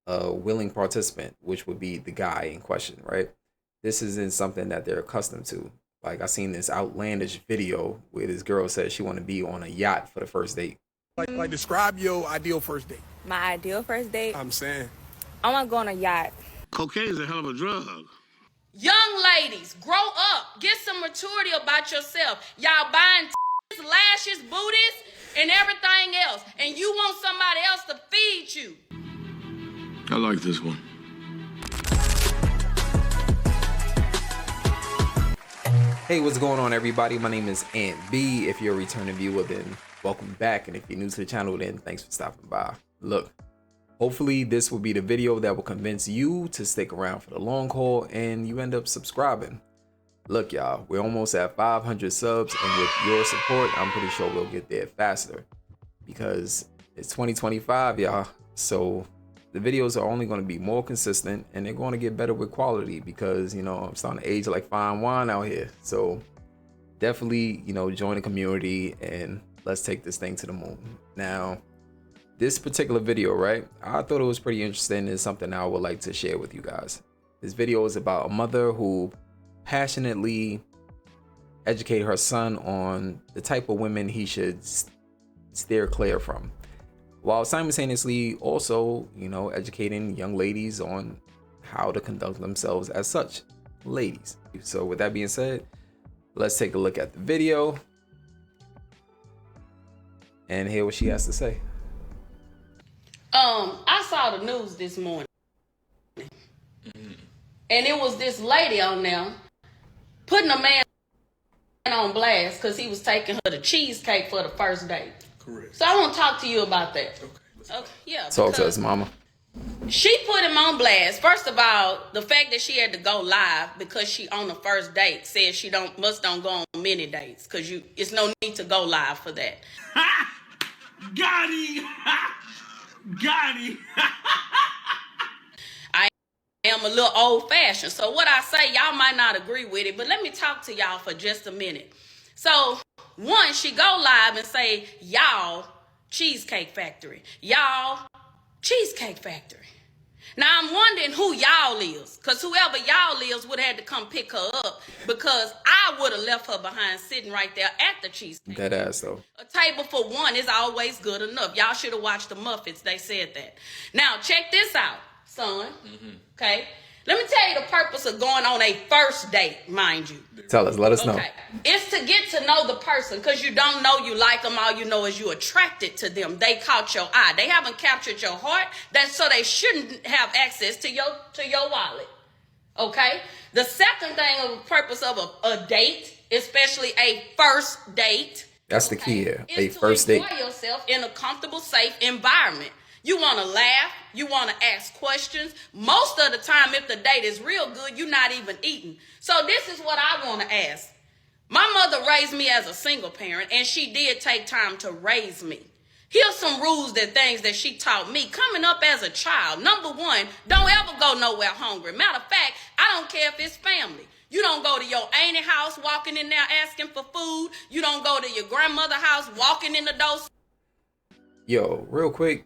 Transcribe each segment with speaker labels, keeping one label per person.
Speaker 1: a willing participant, which would be the guy in question, right? This isn't something that they're accustomed to. Like I seen this outlandish video where this girl said she want to be on a yacht for the first date.
Speaker 2: Like describe your ideal first date.
Speaker 3: My ideal first date,
Speaker 2: I'm saying.
Speaker 3: I want to go on a yacht.
Speaker 4: Cocaine is a hell of a drug.
Speaker 5: Young ladies, grow up. Get some maturity about yourself. Y'all buying lashes, booties, and everything else. And you want somebody else to feed you.
Speaker 4: I like this one.
Speaker 1: Hey, what's going on, everybody? My name is AntBee. If you're a returning viewer, then welcome back. And if you're new to the channel, then thanks for stopping by. Look, hopefully this will be the video that will convince you to stick around for the long haul and you end up subscribing. Look, y'all, we're almost at 500 subs, and with your support, I'm pretty sure we'll get there faster because it's 2025, y'all. So the videos are only going to be more consistent and they're going to get better with quality because, you know, I'm starting to age like fine wine out here. So definitely, you know, join the community and let's take this thing to the moon. Now, this particular video, right, I thought it was pretty interesting and something I would like to share with you guys. This video is about a mother who passionately educate her son on the type of women he should steer clear from, while simultaneously also, you know, educating young ladies on how to conduct themselves as such ladies. So with that being said, let's take a look at the video and hear what she has to say.
Speaker 5: I saw the news this morning. And it was this lady on there putting a man on blast because he was taking her to cheesecake for the first date.
Speaker 2: Correct.
Speaker 5: So I want to talk to you about that.
Speaker 2: Okay.
Speaker 5: Yeah.
Speaker 1: Talk to us, mama.
Speaker 5: She put him on blast. First of all, the fact that she had to go live because she on the first date said she don't go on many dates because it's no need to go live for that.
Speaker 4: Got him! Got him!
Speaker 5: I am a little old fashioned. So what I say, y'all might not agree with it, but let me talk to y'all for just a minute. So one, she go live and say, y'all Cheesecake Factory. Y'all Cheesecake Factory. Now I'm wondering who y'all is, because whoever y'all is would have had to come pick her up because I would have left her behind sitting right there at the cheesecake.
Speaker 1: That ass though.
Speaker 5: A table for one is always good enough. Y'all should have watched the Muppets. They said that. Now check this out, son. Okay. Let me tell you the purpose of going on a first date, mind you.
Speaker 1: Tell us, let us know.
Speaker 5: It's to get to know the person because you don't know you like them. All you know is you attracted to them. They caught your eye. They haven't captured your heart. That's so they shouldn't have access to your wallet. Okay? The second thing of the purpose of a date, especially a first date.
Speaker 1: That's the key here. A
Speaker 5: Is
Speaker 1: first
Speaker 5: to
Speaker 1: date.
Speaker 5: enjoy yourself in a comfortable, safe environment. You want to laugh. You want to ask questions. Most of the time, if the date is real good, you're not even eating. So this is what I want to ask. My mother raised me as a single parent, and she did take time to raise me. Here's some rules and things that she taught me coming up as a child. Number one, don't ever go nowhere hungry. Matter of fact, I don't care if it's family. You don't go to your auntie house walking in there asking for food. You don't go to your grandmother's house walking in the door.
Speaker 1: Yo, real quick,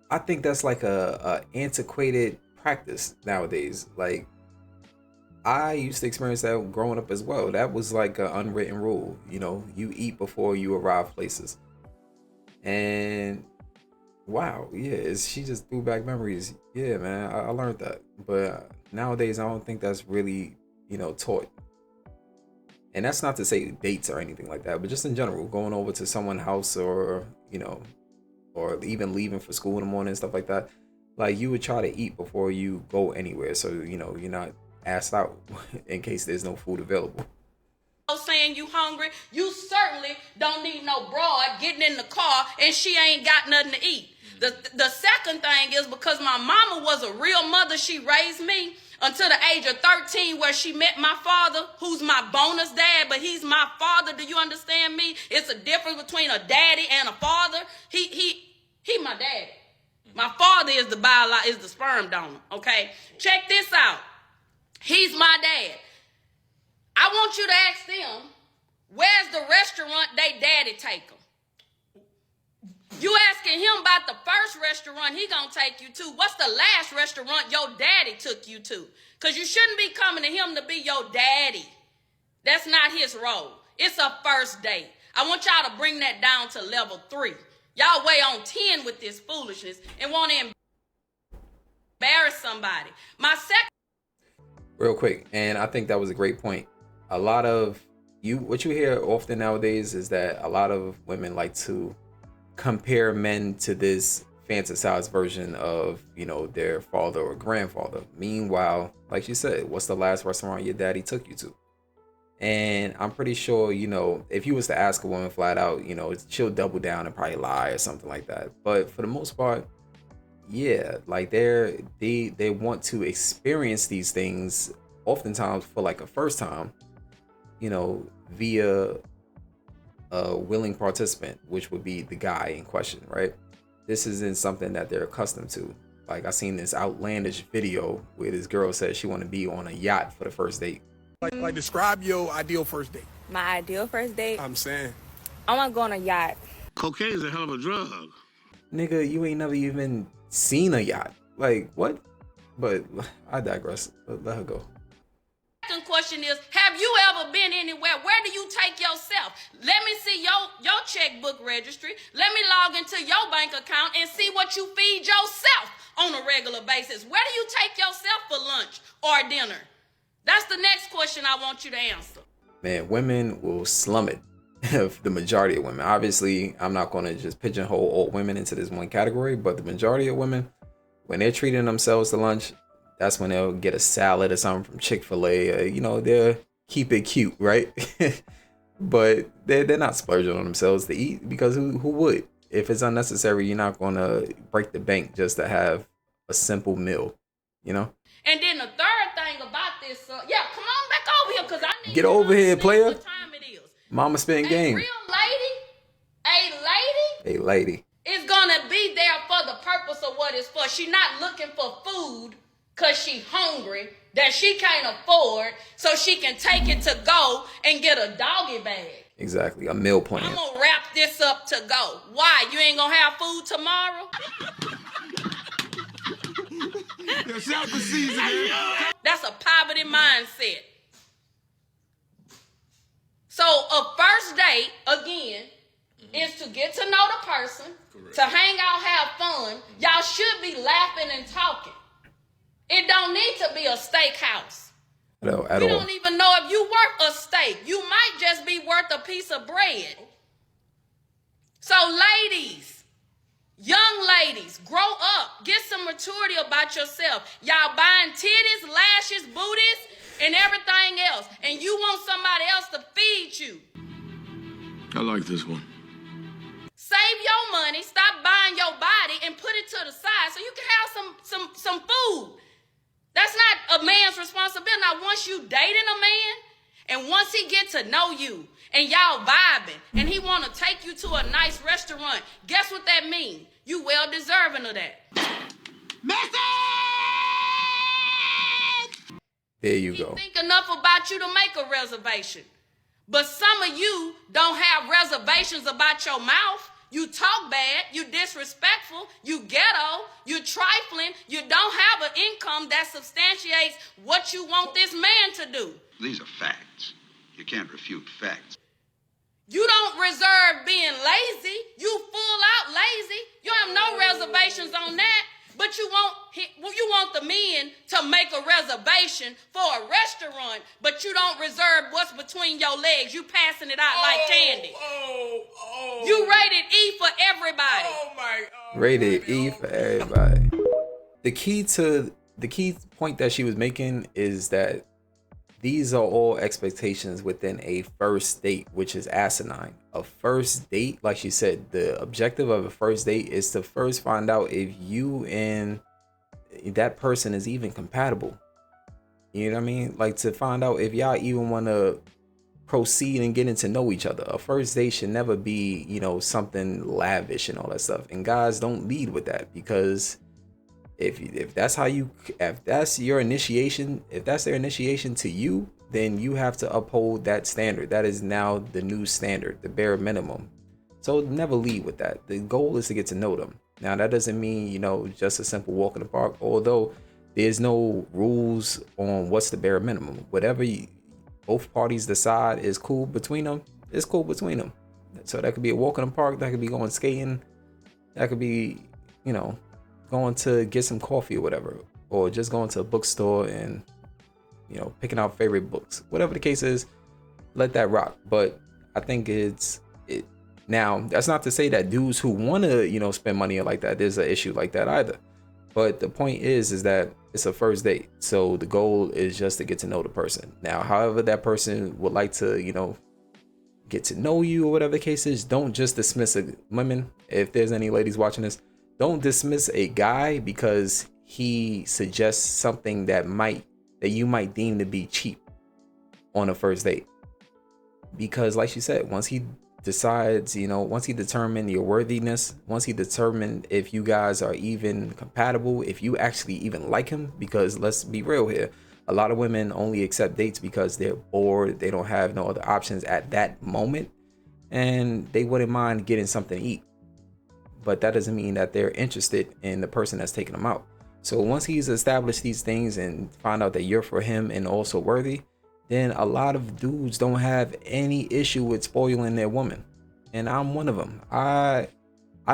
Speaker 1: I think that's like a antiquated practice nowadays. Like, I used to experience that growing up as well. That was like an unwritten rule. You know, you eat before you arrive places. And wow, yeah, she just threw back memories. Yeah, man, I learned that. But nowadays, I don't think that's really, you know, taught. And that's not to say dates or anything like that, but just in general, going over to someone's house or, you know, or even leaving for school in the morning and stuff like that. Like, you would try to eat before you go anywhere, so, you know, you're not asked out in case there's no food available.
Speaker 5: Saying you hungry, you certainly don't need no broad getting in the car and she ain't got nothing to eat. The second thing is because my mama was a real mother, she raised me until the age of 13 where she met my father, who's my bonus dad, but he's my father. Do you understand me? It's a difference between a daddy and a father. He my daddy. My father is the sperm donor, okay? Check this out. He's my dad. I want you to ask them, where's the restaurant they daddy take them? You asking him about the first restaurant he gonna take you to. What's the last restaurant your daddy took you to? Because you shouldn't be coming to him to be your daddy. That's not his role. It's a first date. I want y'all to bring that down to level 3. Y'all way on 10 with this foolishness and want to embarrass somebody. My second...
Speaker 1: Real quick, and I think that was a great point. A lot of what you hear often nowadays is that a lot of women like to compare men to this fantasized version of, you know, their father or grandfather. Meanwhile, like you said, what's the last restaurant your daddy took you to? And I'm pretty sure, you know, if you was to ask a woman flat out, you know, she'll double down and probably lie or something like that. But for the most part, yeah, like they want to experience these things oftentimes for like a first time, you know, via a willing participant, which would be the guy in question, right? This isn't something that they're accustomed to. Like I seen this outlandish video where this girl said she want to be on a yacht for the first date.
Speaker 2: Like describe your ideal first date.
Speaker 3: My ideal first date,
Speaker 2: I'm saying.
Speaker 3: I want to go on a yacht.
Speaker 4: Cocaine is a hell of a drug.
Speaker 1: Nigga, you ain't never even seen a yacht. Like, what? But I digress. Let her go.
Speaker 5: Second question is, have you ever been anywhere? Where do you take yourself? Let me see your checkbook registry. Let me log into your bank account and see what you feed yourself on a regular basis. Where do you take yourself for lunch or dinner? That's the next question I want you to answer. Man, women will slum it. The majority of women. Obviously, I'm not going to just pigeonhole all women into this one category, but the majority of women, when they're treating themselves to lunch, that's when they'll get a salad or something from Chick-fil-A. You know, they'll keep it cute, right? But they're not splurging on themselves to eat, because who would? If it's unnecessary, you're not going to break the bank just to have a simple meal, you know? And then the third thing about this, yeah, come on back over here, because I need
Speaker 1: Get
Speaker 5: to
Speaker 1: over here,
Speaker 5: understand
Speaker 1: player.
Speaker 5: what time it is.
Speaker 1: Mama spin
Speaker 5: A
Speaker 1: game.
Speaker 5: real lady
Speaker 1: A lady.
Speaker 5: is gonna be there for the purpose of what it's for. She not looking for food because she hungry that she can't afford, so she can take it to go and get a doggy bag.
Speaker 1: Exactly, a meal plan.
Speaker 5: I'm gonna wrap this up to go. Why? You ain't gonna have food tomorrow? That's a poverty mindset. So a first date, again, is to get to know the person, to hang out, have fun. Y'all should be laughing and talking. It don't need to be a steakhouse.
Speaker 1: No, at
Speaker 5: We
Speaker 1: all.
Speaker 5: don't even know if you worth a steak. You might just be worth a piece of bread. So ladies, young ladies, grow up. Get some maturity about yourself. Y'all buying titties, lashes, booties, and everything else. And you want somebody else to feed you.
Speaker 4: I like this one.
Speaker 5: Save your money, stop buying your body, and put it to the side so you can have some food. That's not a man's responsibility. Now, once you dating a man, and once he get to know you, and y'all vibing, and he want to take you to a nice restaurant, guess what that means? You well deserving of that.
Speaker 1: There you
Speaker 5: He
Speaker 1: go.
Speaker 5: think enough about you to make a reservation. But some of you don't have reservations about your mouth. You talk bad, you disrespectful, you ghetto, you trifling, you don't have an income that substantiates what you want this man to do.
Speaker 6: These are facts. You can't refute facts.
Speaker 5: You don't reserve being lazy. You full out lazy. You have no reservations on that. But you want the men to make a reservation for a restaurant, but you don't reserve what's between your legs. You passing it out like candy. You rated E for everybody.
Speaker 1: Rated E for everybody. The key point that she was making is that these are all expectations within a first date, which is asinine. A first date, like she said, the objective of a first date is to first find out if you and that person is even compatible. You know what I mean? Like, to find out if y'all even want to proceed and getting to know each other. A first date should never be, you know, something lavish and all that stuff. And guys don't lead with that, because if that's your initiation, if that's their initiation to you, then you have to uphold that standard. That is now the new standard, the bare minimum. So never lead with that. The goal is to get to know them. Now that doesn't mean, you know, just a simple walk in the park, although there's no rules on what's the bare minimum. Whatever both parties decide is cool between them, it's cool between them. So that could be a walk in the park, that could be going skating, that could be, you know, going to get some coffee or whatever, or just going to a bookstore and, you know, picking out favorite books. Whatever the case is, let that rock. But I think it now, that's not to say that dudes who want to, you know, spend money like that, there's an issue like that either. But the point is that it's a first date. So the goal is just to get to know the person. Now, however that person would like to, you know, get to know you or whatever the case is, don't just dismiss women. If there's any ladies watching this, don't dismiss a guy because he suggests something that you might deem to be cheap on a first date. Because like she said, once he decides, you know, once he determined your worthiness, once he determined if you guys are even compatible, if you actually even like him, because let's be real here, a lot of women only accept dates because they're bored, they don't have no other options at that moment, and they wouldn't mind getting something to eat. But that doesn't mean that they're interested in the person that's taking them out. So once he's established these things and find out that you're for him and also worthy, then a lot of dudes don't have any issue with spoiling their woman. And I'm one of them. I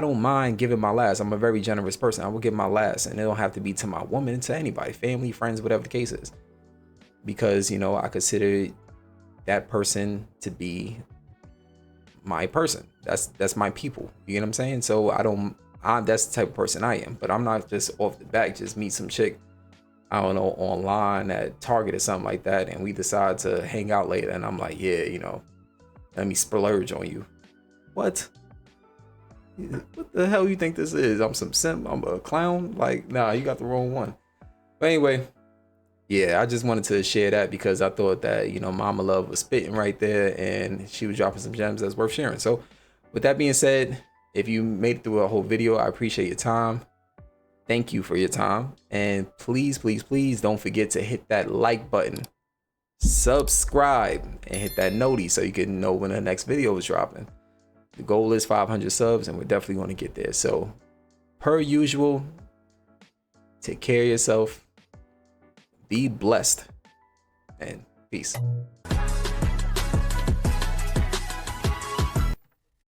Speaker 1: don't mind giving my last. I'm a very generous person. I will give my last, and it don't have to be to my woman, to anybody, family, friends, whatever the case is. Because, you know, I consider that person to be my person. That's my people. You get what I'm saying? So that's the type of person I am. But I'm not just off the back, just meet some chick, I don't know, online at Target or something like that, and we decide to hang out later, and I'm like, yeah, you know, let me splurge on you. What the hell you think this is? I'm some simp? I'm a clown? Like, nah, you got the wrong one. But anyway, yeah, I just wanted to share that because I thought that, you know, Mama Love was spitting right there, and she was dropping some gems that's worth sharing. So with that being said, if you made it through a whole video, I appreciate your time. Thank you for your time. And please, please, please don't forget to hit that like button, subscribe, and hit that noti so you can know when the next video is dropping. The goal is 500 subs, and we're definitely going to get there. So per usual, take care of yourself, be blessed, and peace.